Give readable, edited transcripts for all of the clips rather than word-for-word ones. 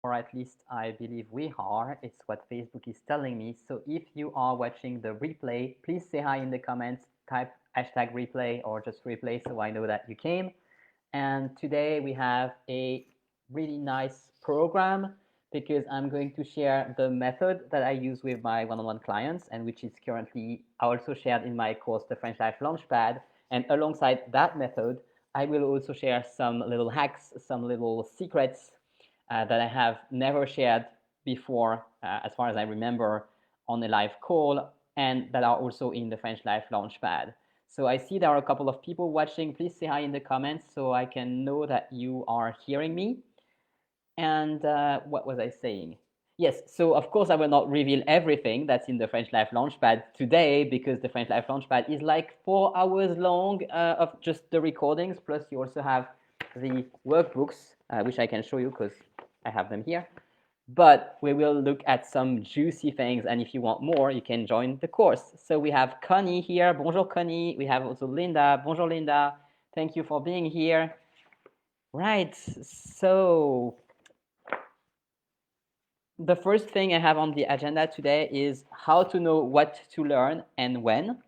or at least I believe we are. It's what Facebook is telling me. So if you are watching the replay, please say hi in the comments, type hashtag replay or just replay so I know that you came. And today we have a really nice program because I'm going to share the method that I use with my one-on-one clients and which is currently also shared in my course, the French Life Launchpad. And alongside that method, I will also share some little hacks, some little secrets that I have never shared before, as far as I remember, on a live call, and that are also in the French Life Launchpad. So I see there are a couple of people watching. Please say hi in the comments so I can know that you are hearing me. And what was I saying? Yes, so of course I will not reveal everything that's in the French Life Launchpad today because the French Life Launchpad is like 4 hours long of just the recordings. Plus you also have the workbooks, which I can show you because I have them here. But we will look at some juicy things, and if you want more, you can join the course. So we have Connie here. Bonjour, Connie. We have also Linda. Bonjour, Linda. Thank you for being here. Right, so the first thing I have on the agenda today is how to know what to learn and when.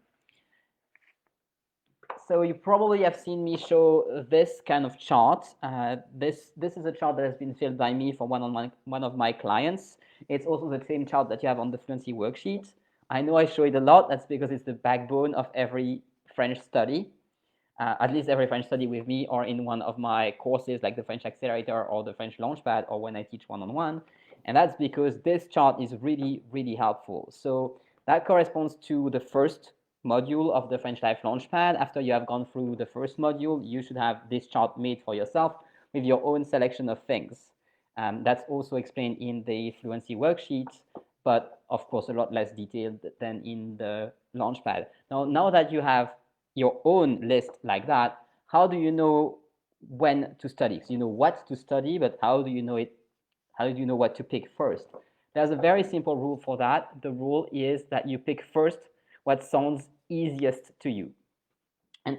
So you probably have seen me show this kind of chart. This is a chart that has been filled by me for one of my clients. It's also the same chart that you have on the fluency worksheet. I know I show it a lot. That's because it's the backbone of every French study, at least every French study with me or in one of my courses like the French Accelerator or the French Launchpad or when I teach one-on-one. And that's because this chart is really, really helpful. So that corresponds to the first module of the French Life Launchpad. After you have gone through the first module, you should have this chart made for yourself with your own selection of things. That's also explained in the fluency worksheet, but of course a lot less detailed than in the Launchpad. Now that you have your own list like that, how do you know when to study? So you know what to study, but how do you know it? How do you know what to pick first? There's a very simple rule for that. The rule is that you pick first what sounds easiest to you. And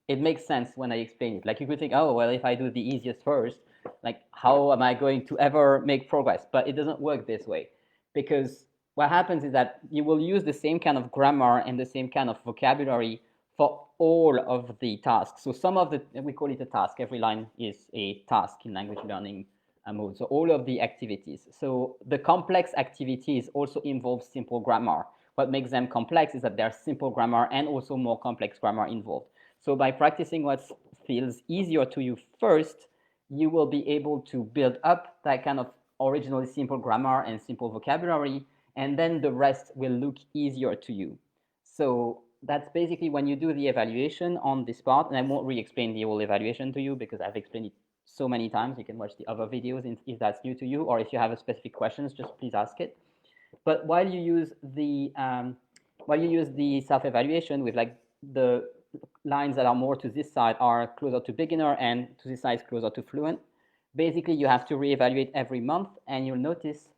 it makes sense when I explain it. Like you could think, oh, well, if I do the easiest first, like how am I going to ever make progress? But it doesn't work this way because what happens is that you will use the same kind of grammar and the same kind of vocabulary for all of the tasks. So some of the, we call it a task. Every line is a task in language learning mode. So all of the activities. So the complex activities also involve simple grammar. What makes them complex is that there's simple grammar and also more complex grammar involved. So by practicing what feels easier to you first, you will be able to build up that kind of originally simple grammar and simple vocabulary, and then the rest will look easier to you. So that's basically when you do the evaluation on this part, and I won't re-explain the whole evaluation to you because I've explained it so many times. You can watch the other videos if that's new to you, or if you have a specific questions, just please ask it. But while you use the self-evaluation with like the lines that are more to this side are closer to beginner and to this side is closer to fluent, basically you have to reevaluate every month, and you'll notice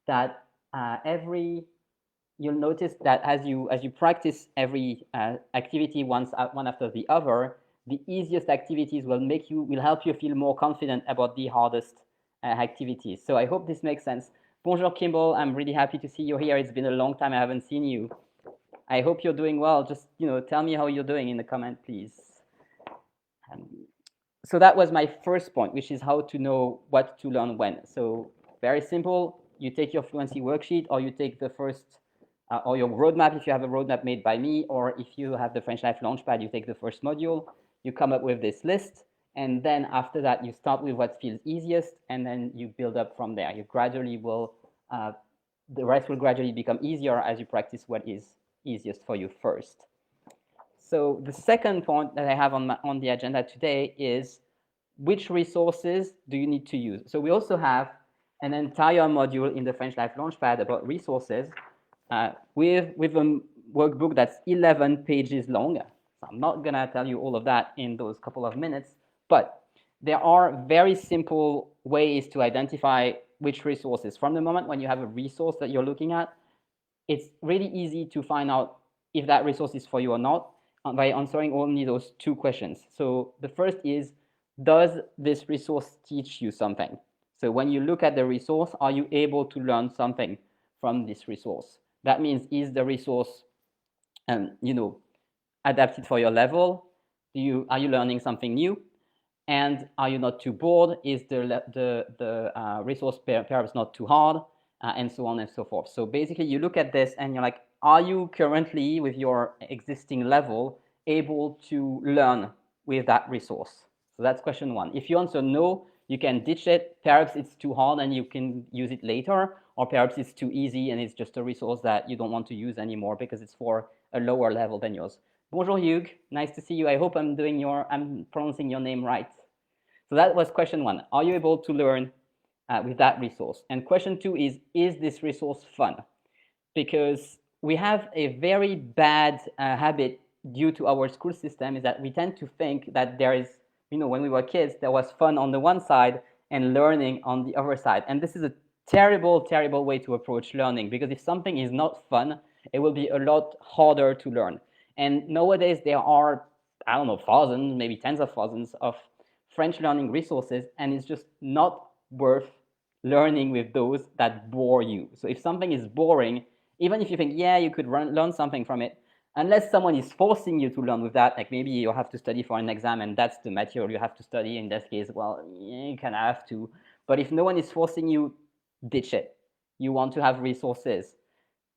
that as you practice every activity one after the other, the easiest activities will help you feel more confident about the hardest activities. So I hope this makes sense. Bonjour Kimball, I'm really happy to see you here. It's been a long time I haven't seen you. I hope you're doing well. Just tell me how you're doing in the comment, please. So that was my first point, which is how to know what to learn when. So very simple. You take your fluency worksheet, or you take the first, or your roadmap if you have a roadmap made by me, or if you have the French Life Launchpad, you take the first module. You come up with this list, and then after that, you start with what feels easiest, and then you build up from there. You gradually will, the rest will gradually become easier as you practice what is easiest for you first. So the second point that I have on the agenda today is which resources do you need to use? So we also have an entire module in the French Life Launchpad about resources with a workbook that's 11 pages long. So I'm not going to tell you all of that in those couple of minutes, but there are very simple ways to identify which resources. From the moment when you have a resource that you're looking at, it's really easy to find out if that resource is for you or not by answering only those two questions. So the first is, does this resource teach you something? So when you look at the resource, are you able to learn something from this resource? That means, is the resource, adapted for your level? Are you learning something new? And are you not too bored? Is the resource perhaps not too hard? And so on and so forth. So basically, you look at this and you're like, are you currently, with your existing level, able to learn with that resource? So that's question one. If you answer no, you can ditch it. Perhaps it's too hard and you can use it later, or perhaps it's too easy and it's just a resource that you don't want to use anymore because it's for a lower level than yours. Bonjour Hugh, nice to see you. I hope I'm pronouncing your name right. So that was question one. Are you able to learn with that resource? And question two is this resource fun? Because we have a very bad habit due to our school system, is that we tend to think that there is, when we were kids, there was fun on the one side and learning on the other side. And this is a terrible, terrible way to approach learning, because if something is not fun, it will be a lot harder to learn. And nowadays there are, I don't know, thousands, maybe tens of thousands of French learning resources, and it's just not worth learning with those that bore you. So if something is boring, even if you think, yeah, you could learn something from it, unless someone is forcing you to learn with that, like maybe you have to study for an exam and that's the material you have to study, in this case, well, you kind of have to. But if no one is forcing you, ditch it. You want to have resources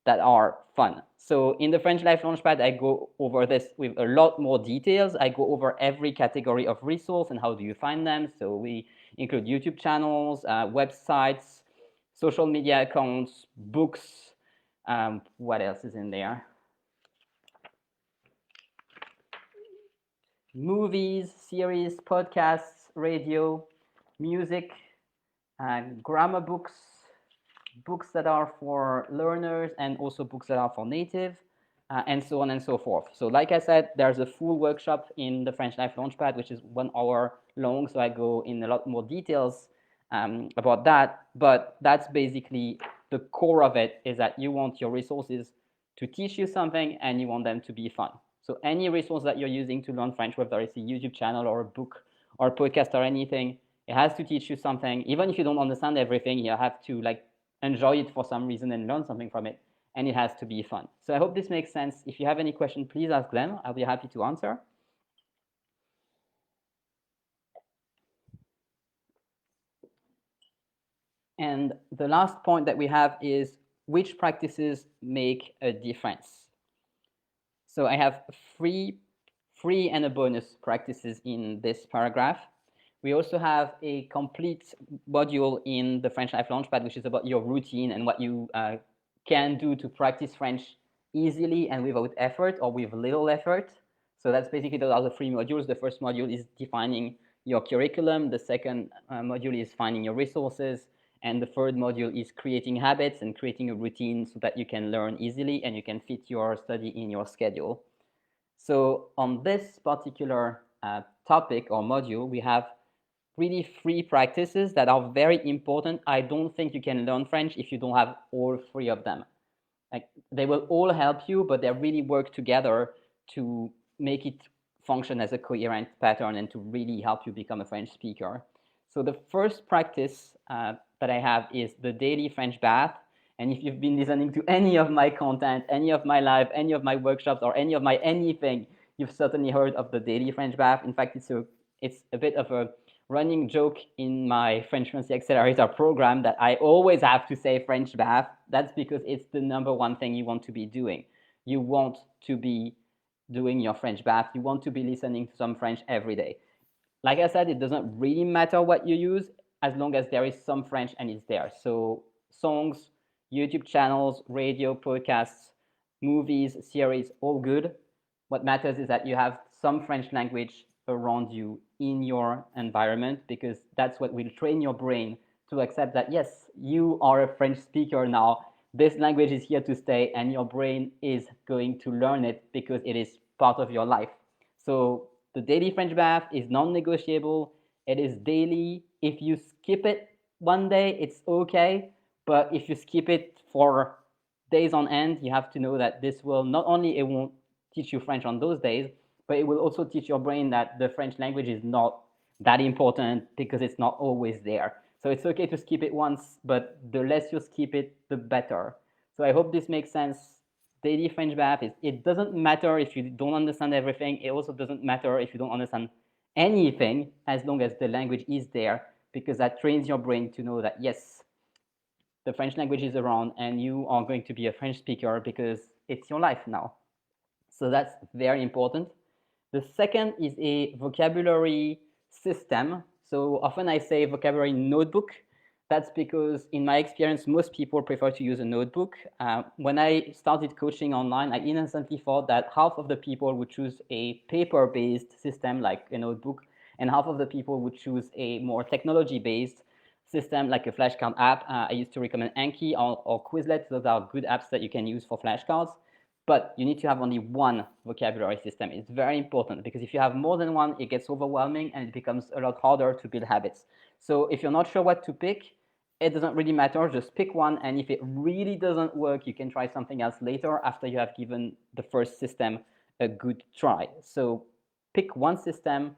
that are fun. So in the French Life Launchpad, I go over this with a lot more details. I go over every category of resource and how do you find them. So we include YouTube channels, websites, social media accounts, books. What else is in there? Movies, series, podcasts, radio, music, grammar books, books that are for learners, and also books that are for native, and so on and so forth. So like I said, there's a full workshop in the French Life Launchpad, which is 1 hour long, so I go in a lot more details about that. But that's basically the core of it, is that you want your resources to teach you something and you want them to be fun. So any resource that you're using to learn French, whether it's a YouTube channel or a book or a podcast or anything, it has to teach you something. Even if you don't understand everything, you have to enjoy it for some reason and learn something from it, and it has to be fun. So I hope this makes sense. If you have any question, please ask them. I'll be happy to answer. And the last point that we have is which practices make a difference. So I have three free and a bonus practices in this paragraph. We also have a complete module in the French Life Launchpad, which is about your routine and what you can do to practice French easily and without effort, or with little effort. So that's basically, those are the three modules. The first module is defining your curriculum. The second module is finding your resources. And the third module is creating habits and creating a routine so that you can learn easily and you can fit your study in your schedule. So on this particular topic or module, we have really three practices that are very important. I don't think you can learn French if you don't have all three of them. They will all help you, but they really work together to make it function as a coherent pattern and to really help you become a French speaker. So the first practice that I have is the daily French bath. And if you've been listening to any of my content, any of my live, any of my workshops, or any of my anything, you've certainly heard of the daily French bath. In fact, it's a bit of a running joke in my French Fluency Accelerator program that I always have to say French bath. That's because it's the number one thing you want to be doing. You want to be doing your French bath. You want to be listening to some French every day. Like I said, it doesn't really matter what you use as long as there is some French and it's there. So songs, YouTube channels, radio, podcasts, movies, series, all good. What matters is that you have some French language around you in your environment, because that's what will train your brain to accept that, yes, you are a French speaker now. This language is here to stay, and your brain is going to learn it because it is part of your life. So the daily French bath is non-negotiable. It is daily. If you skip it one day, it's okay. But if you skip it for days on end, you have to know that this will not only, it won't teach you French on those days, but it will also teach your brain that the French language is not that important because it's not always there. So it's okay to skip it once, but the less you skip it, the better. So I hope this makes sense. Daily French math it doesn't matter if you don't understand everything. It also doesn't matter if you don't understand anything, as long as the language is there, because that trains your brain to know that yes, the French language is around and you are going to be a French speaker because it's your life now. So that's very important. The second is a vocabulary system. So often I say vocabulary notebook. That's because in my experience, most people prefer to use a notebook. When I started coaching online, I innocently thought that half of the people would choose a paper-based system like a notebook, and half of the people would choose a more technology-based system like a flashcard app. I used to recommend Anki or Quizlet. Those are good apps that you can use for flashcards. But you need to have only one vocabulary system. It's very important because if you have more than one, it gets overwhelming and it becomes a lot harder to build habits. So if you're not sure what to pick, it doesn't really matter. Just pick one. And if it really doesn't work, you can try something else later after you have given the first system a good try. So pick one system.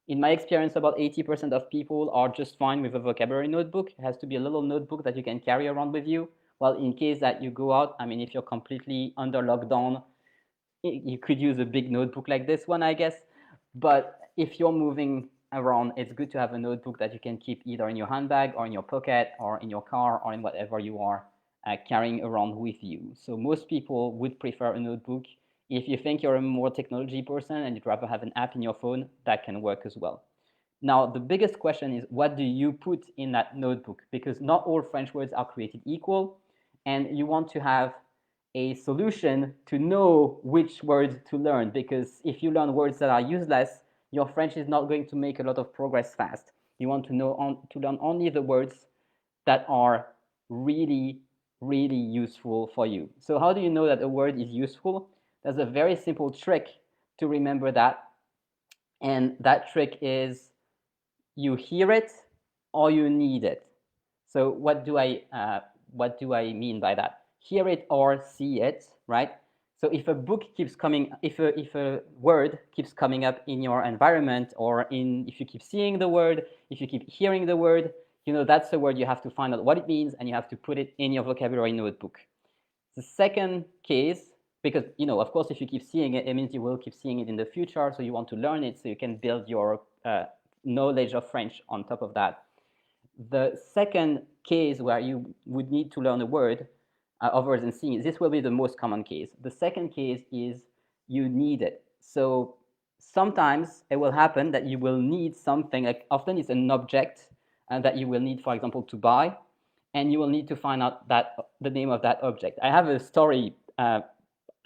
In my experience, about 80% of people are just fine with a vocabulary notebook. It has to be a little notebook that you can carry around with you. Well, in case that you go out, I mean, if you're completely under lockdown, you could use a big notebook like this one, I guess. But if you're moving around, it's good to have a notebook that you can keep either in your handbag or in your pocket or in your car or in whatever you are carrying around with you. So most people would prefer a notebook. If you think you're a more technology person and you'd rather have an app in your phone, that can work as well. Now, the biggest question is, what do you put in that notebook? Because not all French words are created equal, and you want to have a solution to know which words to learn, because if you learn words that are useless, your French is not going to make a lot of progress fast. You want to to learn only the words that are really, really useful for you. So how do you know that a word is useful? There's a very simple trick to remember that, and that trick is you hear it or you need it. So what do I mean by that? Hear it or see it, right? So if a book keeps coming, if a word keeps coming up in your environment, or if you keep seeing the word, if you keep hearing the word, you know that's the word. You have to find out what it means and you have to put it in your vocabulary notebook. The second case, because of course, if you keep seeing it, it means you will keep seeing it in the future. So you want to learn it so you can build your knowledge of French on top of that. The second case where you would need to learn a word other than seeing it, this will be the most common case. The second case is you need it. So sometimes it will happen that you will need something, like often it's an object that you will need, for example, to buy, and you will need to find out the name of that object. I have a story that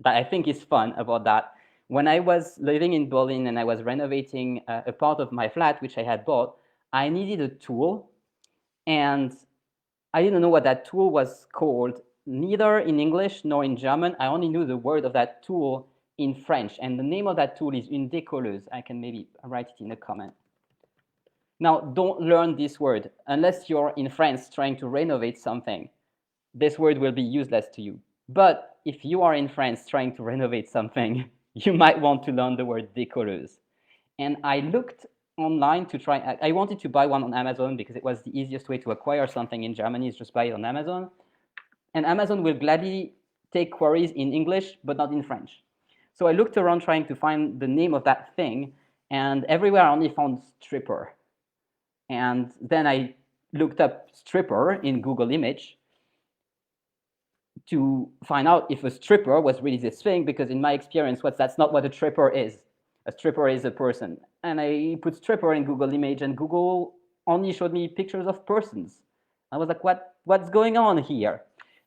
I think is fun about that. When I was living in Berlin and I was renovating a part of my flat, which I had bought, I needed a tool, and I didn't know what that tool was called, neither in English nor in German. I only knew the word of that tool in French, and the name of that tool is une décolleuse. I can maybe write it in the comment. Now, don't learn this word unless you're in France trying to renovate something. This word will be useless to you. But if you are in France trying to renovate something, you might want to learn the word décolleuse. And I looked online to try. I wanted to buy one on Amazon because it was the easiest way to acquire something in Germany, is just buy it on Amazon. And Amazon will gladly take queries in English, but not in French. So I looked around trying to find the name of that thing, and everywhere I only found stripper. And then I looked up stripper in Google Image to find out if a stripper was really this thing, because in my experience, that's not what a stripper is. A stripper is a person. And I put stripper in Google Image, and Google only showed me pictures of persons. I was like, what's going on here?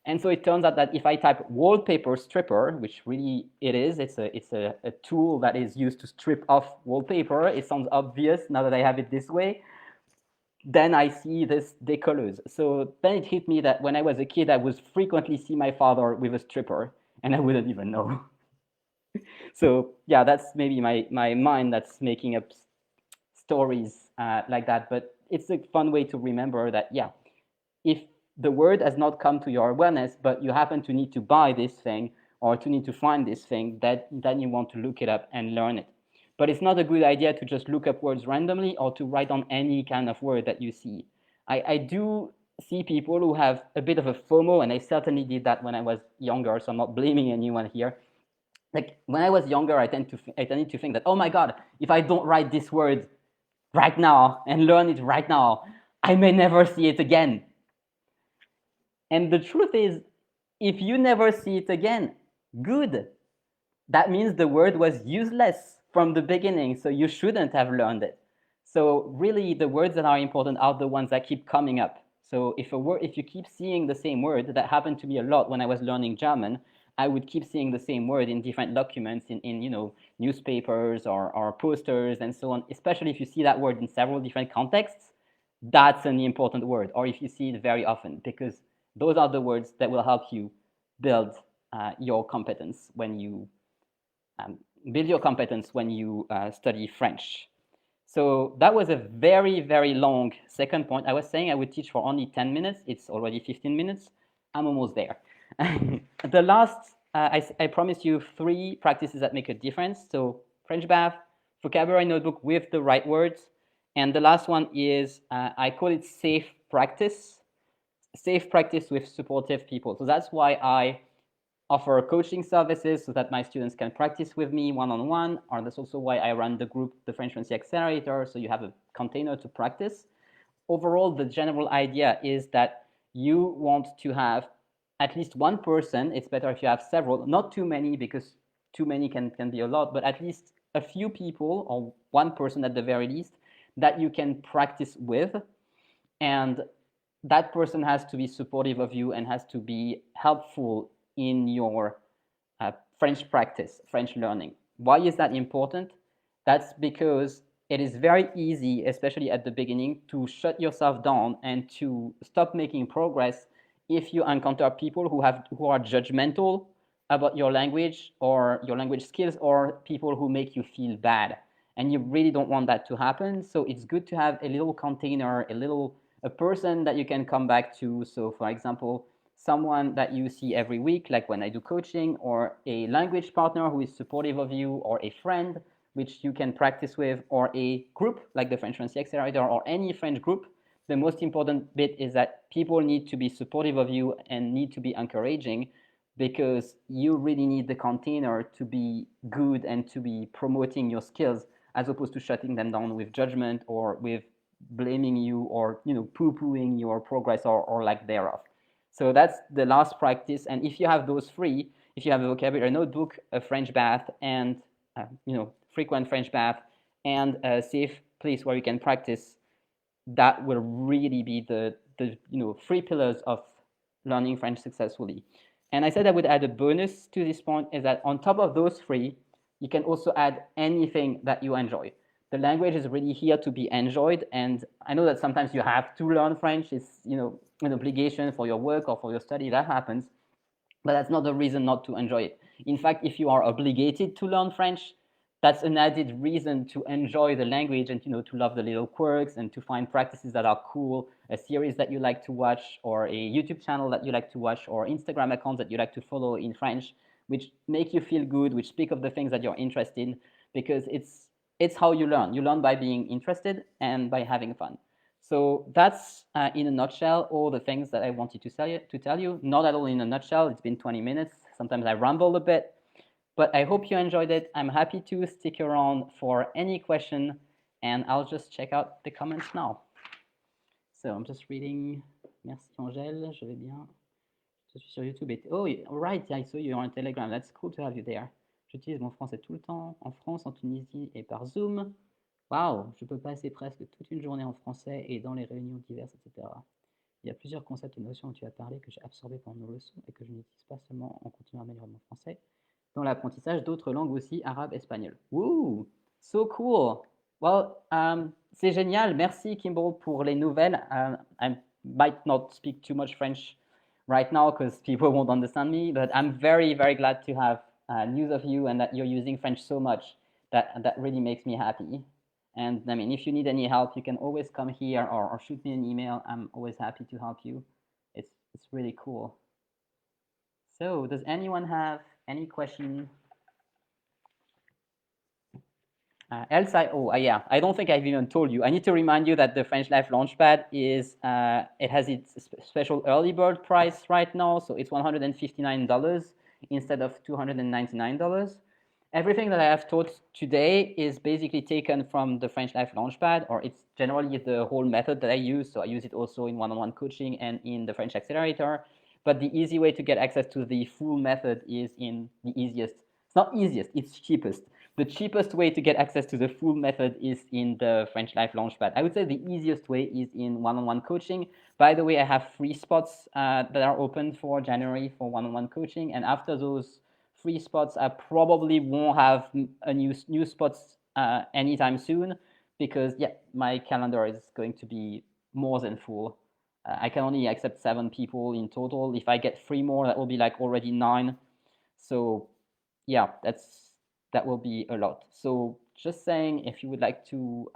And so it turns out that if I type wallpaper stripper, which really it is, it's a tool that is used to strip off wallpaper. It sounds obvious now that I have it this way. Then I see this décolleuse. So then it hit me that when I was a kid, I would frequently see my father with a stripper, and I wouldn't even know. So yeah, that's maybe my mind that's making up stories like that. But it's a fun way to remember that, yeah, if the word has not come to your awareness, but you happen to need to buy this thing or to need to find this thing, then you want to look it up and learn it. But it's not a good idea to just look up words randomly or to write on any kind of word that you see. I do see people who have a bit of a FOMO, and I certainly did that when I was younger, so I'm not blaming anyone here. Like when I was younger, I tended to think that, oh my God, if I don't write this word right now and learn it right now, I may never see it again. And the truth is, if you never see it again, good. That means the word was useless from the beginning, so you shouldn't have learned it. So really, the words that are important are the ones that keep coming up. So if you keep seeing the same word, that happened to me a lot when I was learning German, I would keep seeing the same word in different documents, in newspapers or posters and so on, especially if you see that word in several different contexts, that's an important word, or if you see it very often, because those are the words that will help you build your competence when you study French. So that was a very, very long second point. I was saying I would teach for only 10 minutes. It's already 15 minutes. I'm almost there. The last, I promised you 3 practices that make a difference. So French bath, vocabulary notebook with the right words. And the last one is, I call it safe practice with supportive people. So that's why I offer coaching services so that my students can practice with me one-on-one, or that's also why I run the group, the French Fluency Accelerator, so you have a container to practice. Overall, the general idea is that you want to have at least one person. It's better if you have several, not too many, because too many can be a lot, but at least a few people, or one person at the very least, that you can practice with. And that person has to be supportive of you and has to be helpful in your French practice, French learning. Why is that important? That's because it is very easy, especially at the beginning, to shut yourself down and to stop making progress if you encounter people who are judgmental about your language or your language skills, or people who make you feel bad. And you really don't want that to happen. So it's good to have a little container, a person that you can come back to. So for example, someone that you see every week, like when I do coaching, or a language partner who is supportive of you, or a friend which you can practice with, or a group like the French Fluency Accelerator or any French group. The most important bit is that people need to be supportive of you and need to be encouraging, because you really need the container to be good and to be promoting your skills, as opposed to shutting them down with judgment or with blaming you, or poo-pooing your progress or lack thereof. So that's the last practice. And if you have those 3, if you have a vocabulary notebook, a French bath, and frequent French bath, and a safe place where you can practice, that will really be the 3 pillars of learning French successfully. And I said I would add a bonus to this point, is that on top of those 3, you can also add anything that you enjoy. The language is really here to be enjoyed, and I know that sometimes you have to learn French. It's an obligation for your work or for your study. That happens, but that's not the reason not to enjoy it. In fact, if you are obligated to learn French, that's an added reason to enjoy the language and to love the little quirks and to find practices that are cool, a series that you like to watch, or a YouTube channel that you like to watch, or Instagram accounts that you like to follow in French, which make you feel good, which speak of the things that you're interested in, because it's how you learn. You learn by being interested and by having fun. So that's, in a nutshell, all the things that I wanted to tell you. Not at all in a nutshell. It's been 20 minutes. Sometimes I ramble a bit. But I hope you enjoyed it. I'm happy to stick around for any question, and I'll just check out the comments now. So I'm just reading. Merci Angèle, je vais bien. Je suis sur YouTube. Oh, right, I saw you on Telegram. That's cool to have you there. J'utilise mon français tout le temps, en France, en Tunisie et par Zoom. Waouh, je peux passer presque toute une journée en français et dans les réunions diverses, etc. Il y a plusieurs concepts et notions dont tu as parlé que j'ai absorbés pendant nos leçons et que je n'utilise pas seulement en continuant à améliorer mon français, dans l'apprentissage d'autres langues aussi, arabe, espagnol. Woo! So cool! Well, c'est génial. Merci, Kimball, pour les nouvelles. I might not speak too much French right now because people won't understand me, but I'm very, very glad to have news of you and that you're using French so much. That really makes me happy. And I mean, if you need any help, you can always come here or shoot me an email. I'm always happy to help you. It's really cool. So does anyone have any question? Yeah, I don't think I've even told you. I need to remind you that the French Life Launchpad is, it has its special early bird price right now, so it's $159 instead of $299. Everything that I have taught today is basically taken from the French Life Launchpad, or it's generally the whole method that I use. So I use it also in one-on-one coaching and in the French Accelerator. But the easy way to get access to the full method is in the easiest. It's not easiest, it's cheapest. The cheapest way to get access to the full method is in the French Life Launchpad. I would say the easiest way is in one-on-one coaching. By the way, I have 3 spots that are open for January for one-on-one coaching. And after those 3 spots, I probably won't have a new spots anytime soon because, yeah, my calendar is going to be more than full. I can only accept 7 people in total. If I get 3 more, that will be like already 9. So yeah, that will be a lot. So just saying, if you would like to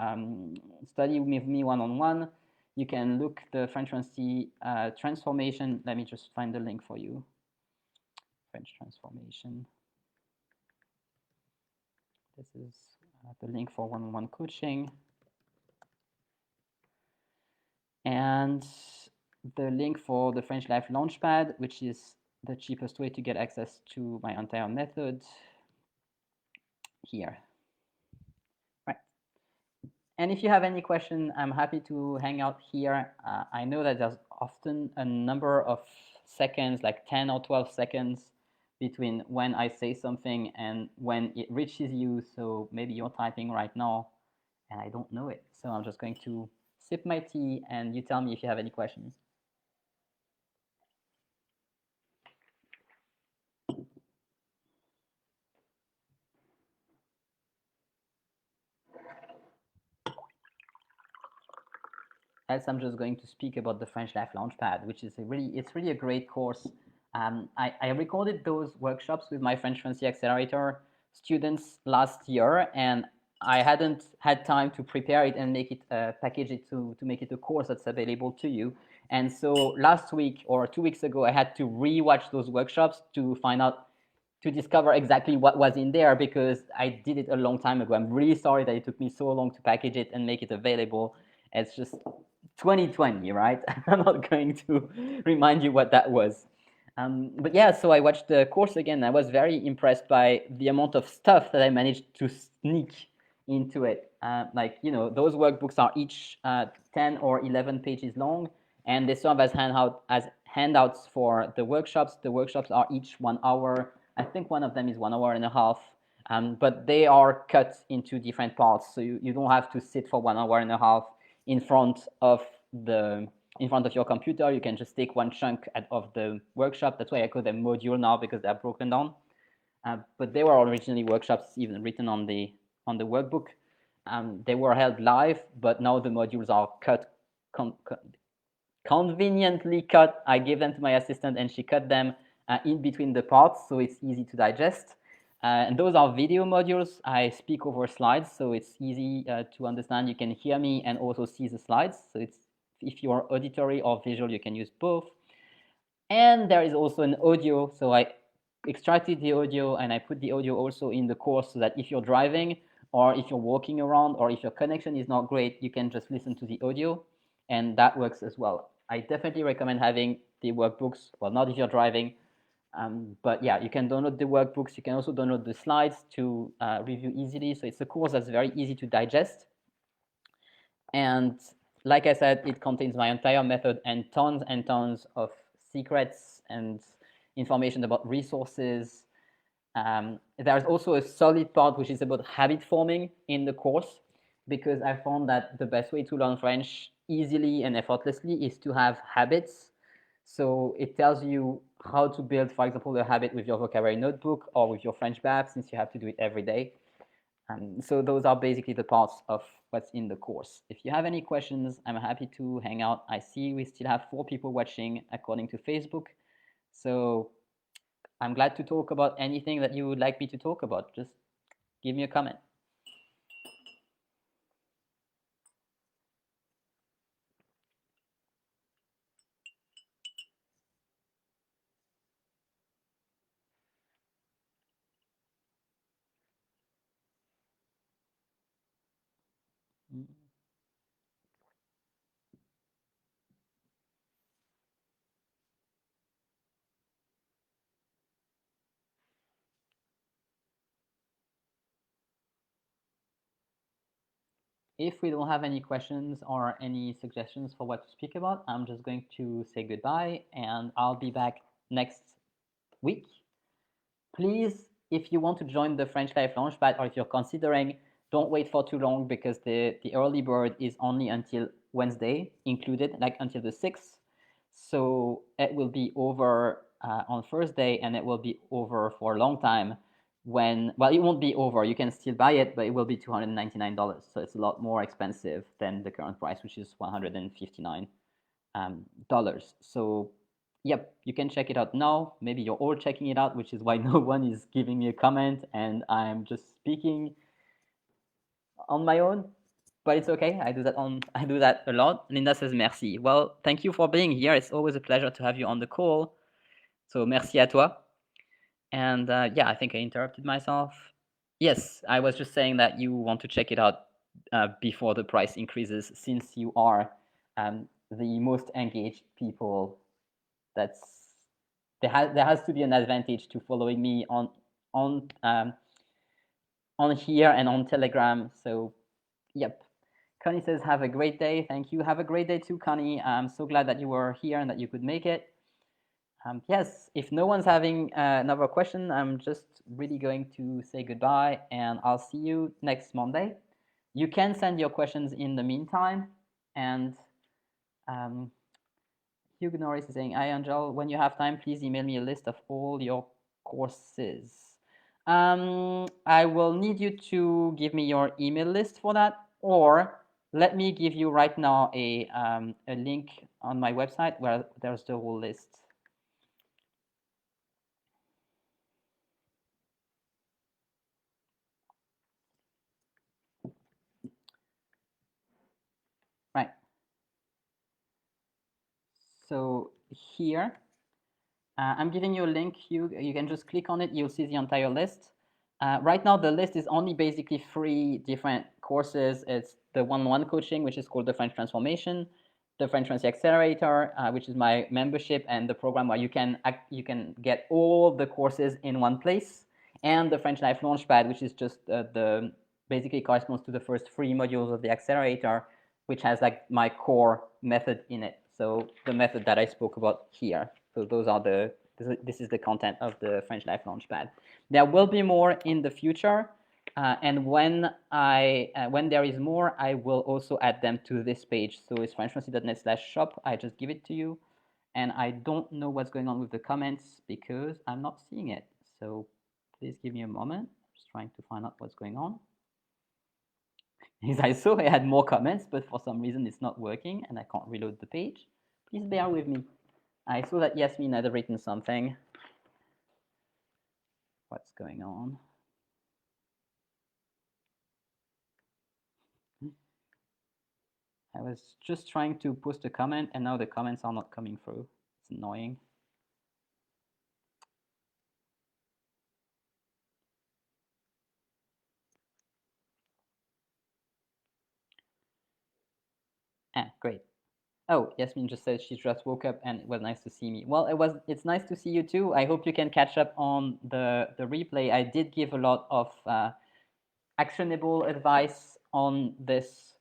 study with me one-on-one, you can look the French fluency transformation. Let me just find the link for you. French transformation. This is the link for one-on-one coaching. And the link for the French Life Launchpad, which is the cheapest way to get access to my entire method here. Right. And if you have any question, I'm happy to hang out here. I know that there's often a number of seconds, like 10 or 12 seconds between when I say something and when it reaches you. So maybe you're typing right now and I don't know it. So I'm just going to sip my tea and you tell me if you have any questions. Else I'm just going to speak about the French Life Launchpad, which is it's really a great course. I recorded those workshops with my French Fluency Accelerator students last year, and I hadn't had time to prepare it and make it package it to make it a course that's available to you. And so last week or 2 weeks ago, I had to re-watch those workshops to find out to discover exactly what was in there because I did it a long time ago. I'm really sorry that it took me so long to package it and make it available. It's just 2020, right? I'm not going to remind you what that was. But yeah, so I watched the course again. I was very impressed by the amount of stuff that I managed to sneak into it. Like, you know, those workbooks are each 10 or 11 pages long, and they serve as handouts for the workshops. The workshops are each 1 hour. I think one of them is 1 hour and a half. But they are cut into different parts, so you don't have to sit for 1 hour and a half in front of your computer. You can just take one chunk of the workshop. That's why I call them module now because they're broken down. But they were originally workshops even written on the workbook. They were held live, but now the modules are cut, conveniently cut. I gave them to my assistant and she cut them in between the parts so it's easy to digest. And those are video modules. I speak over slides, so it's easy to understand. You can hear me and also see the slides. So it's, if you are auditory or visual, you can use both. And there is also an audio. So I extracted the audio and I put the audio also in the course so that if you're driving or if you're walking around or if your connection is not great, you can just listen to the audio, and that works as well. I definitely recommend having the workbooks. Well, not if you're driving, but yeah, you can download the workbooks. You can also download the slides to review easily. So it's a course that's very easy to digest. And like I said, it contains my entire method and tons of secrets and information about resources. There's also a solid part which is about habit forming in the course, because I found that the best way to learn French easily and effortlessly is to have habits. So it tells you how to build, for example, a habit with your vocabulary notebook or with your French BAP, since you have to do it every day. So those are basically the parts of what's in the course. If you have any questions, I'm happy to hang out. I see we still have 4 people watching according to Facebook. So I'm glad to talk about anything that you would like me to talk about. Just give me a comment. if we don't have any questions or any suggestions for what to speak about, I'm just going to say goodbye, and I'll be back next week. Please, if you want to join the French Life Launchpad, or if you're considering, don't wait for too long, because the early bird is only until Wednesday included, like until the 6th. So it will be over on Thursday, and it will be over for a long time. Well, it won't be over. You can still buy it, but it will be $299. So it's a lot more expensive than the current price, which is $159. So yep, you can check it out now. Maybe you're all checking it out, which is why no one is giving me a comment, and I'm just speaking on my own. But it's okay. I do that a lot. Linda says merci. Well, thank you for being here. It's always a pleasure to have you on the call. So merci à toi. And yeah, I think I interrupted myself. Yes, I was just saying that you want to check it out before the price increases, since you are the most engaged people. There has to be an advantage to following me on here and on Telegram. So yep. Connie says, have a great day. Thank you. Have a great day too, Connie. I'm so glad that you were here and that you could make it. Yes, if no one's having another question, I'm just really going to say goodbye, and I'll see you next Monday. You can send your questions in the meantime, and Hugh Norris is saying, hi, Angel, when you have time, please email me a list of all your courses. I will need you to give me your email list for that, or let me give you right now a link on my website where there's the whole list. Right. So here, I'm giving you a link. You can just click on it. You'll see the entire list. Right now, the list is only basically 3 different courses. It's the one-on-one coaching, which is called the French Transformation, the French Fluency Accelerator, which is my membership and the program where you can get all the courses in one place, and the French Life Launchpad, which is just the basically corresponds to the first 3 modules of the accelerator, which has like my core method in it. So the method that I spoke about here. So those are this is the content of the French Life Launchpad. There will be more in the future, and when there is more, I will also add them to this page. So it's frenchfluency.net/shop. I just give it to you, and I don't know what's going on with the comments because I'm not seeing it. So please give me a moment. I'm just trying to find out what's going on. Because I saw I had more comments, but for some reason it's not working, and I can't reload the page. Please bear with me. I saw that Yasmin had written something. What's going on? I was just trying to post a comment, and now the comments are not coming through. It's annoying. Great. Oh, Yasmin just said she just woke up and it was nice to see me. Well, it's nice to see you too. I hope you can catch up on the replay. I did give a lot of actionable advice on this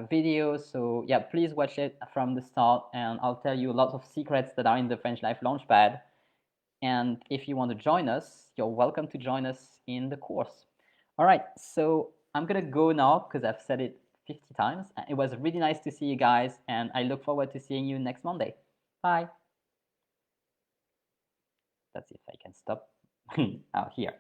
video. So yeah, please watch it from the start, and I'll tell you lots of secrets that are in the French Life Launchpad. And if you want to join us, you're welcome to join us in the course. All right, so I'm going to go now because I've said it 50 times. It was really nice to see you guys, and I look forward to seeing you next Monday. Bye. That's if I can stop out here.